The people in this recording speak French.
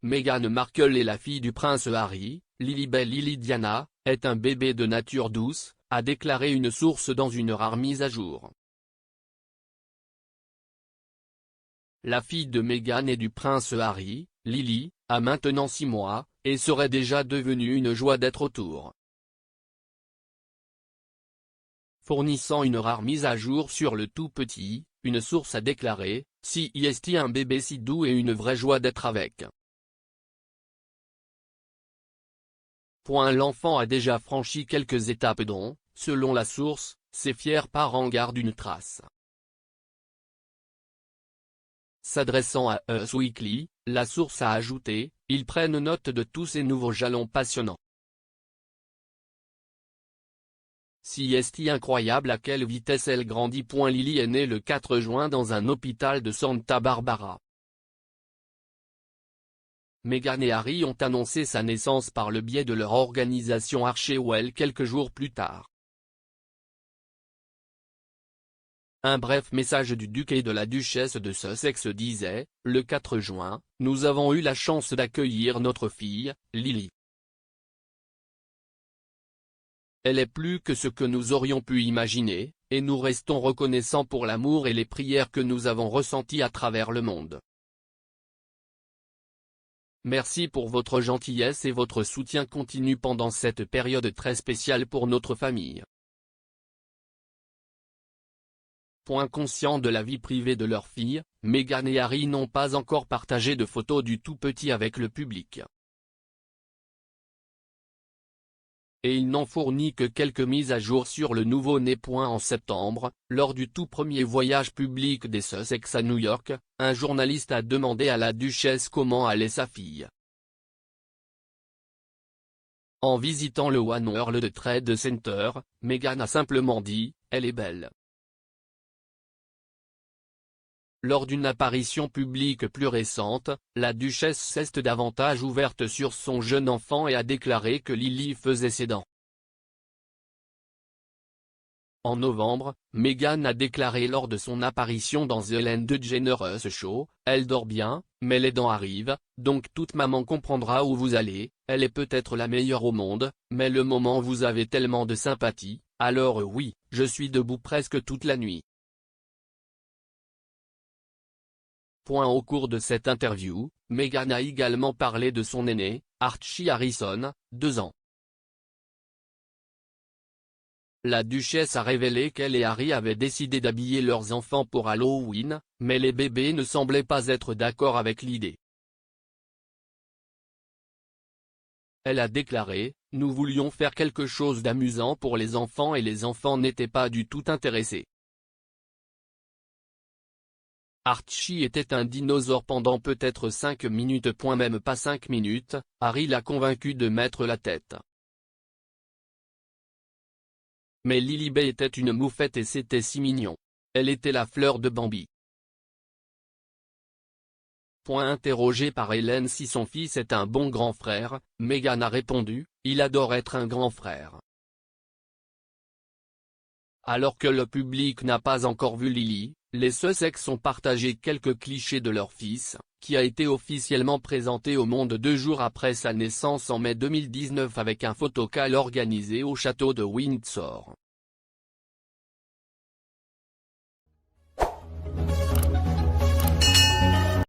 Meghan Markle est la fille du prince Harry. Lilibet Lily Diana est un bébé de nature douce, a déclaré une source dans une rare mise à jour. La fille de Meghan et du prince Harry, Lily, a maintenant 6 mois, et serait déjà devenue une joie d'être autour. Fournissant une rare mise à jour sur le tout petit, une source a déclaré « Si est un bébé si doux et une vraie joie d'être avec ». L'enfant a déjà franchi quelques étapes dont, selon la source, ses fiers parents gardent une trace. S'adressant à Us Weekly, la source a ajouté « Ils prennent note de tous ces nouveaux jalons passionnants. Si est incroyable à quelle vitesse elle grandit. » Lily est née le 4 juin dans un hôpital de Santa Barbara. Meghan et Harry ont annoncé sa naissance par le biais de leur organisation Archewell quelques jours plus tard. Un bref message du duc et de la duchesse de Sussex disait « Le 4 juin, nous avons eu la chance d'accueillir notre fille, Lily. Elle est plus que ce que nous aurions pu imaginer, et nous restons reconnaissants pour l'amour et les prières que nous avons ressenties à travers le monde. Merci pour votre gentillesse et votre soutien continu pendant cette période très spéciale pour notre famille. » Conscients de la vie privée de leur fille, Meghan et Harry n'ont pas encore partagé de photos du tout petit avec le public. Et ils n'ont fourni que quelques mises à jour sur le nouveau-né. En septembre, lors du tout premier voyage public des Sussex à New York, un journaliste a demandé à la duchesse comment allait sa fille. En visitant le One World Trade Center, Meghan a simplement dit « Elle est belle ». Lors d'une apparition publique plus récente, la duchesse s'est davantage ouverte sur son jeune enfant et a déclaré que Lily faisait ses dents. En novembre, Meghan a déclaré lors de son apparition dans The Ellen DeGeneres Show « Elle dort bien, mais les dents arrivent, donc toute maman comprendra où vous allez, elle est peut-être la meilleure au monde, mais le moment vous avez tellement de sympathie, alors oui, je suis debout presque toute la nuit. » Au cours de cette interview, Meghan a également parlé de son aîné, Archie Harrison, 2 ans. La duchesse a révélé qu'elle et Harry avaient décidé d'habiller leurs enfants pour Halloween, mais les bébés ne semblaient pas être d'accord avec l'idée. Elle a déclaré « Nous voulions faire quelque chose d'amusant pour les enfants et les enfants n'étaient pas du tout intéressés. Archie était un dinosaure pendant peut-être 5 minutes. Même pas 5 minutes, Harry l'a convaincu de mettre la tête. Mais Lilibet était une moufette et c'était si mignon. Elle était la fleur de Bambi. » Interrogé par Hélène si son fils est un bon grand frère, Meghan a répondu « Il adore être un grand frère. » Alors que le public n'a pas encore vu Lily, les Sussex ont partagé quelques clichés de leur fils, qui a été officiellement présenté au monde 2 jours après sa naissance en mai 2019 avec un photocall organisé au château de Windsor.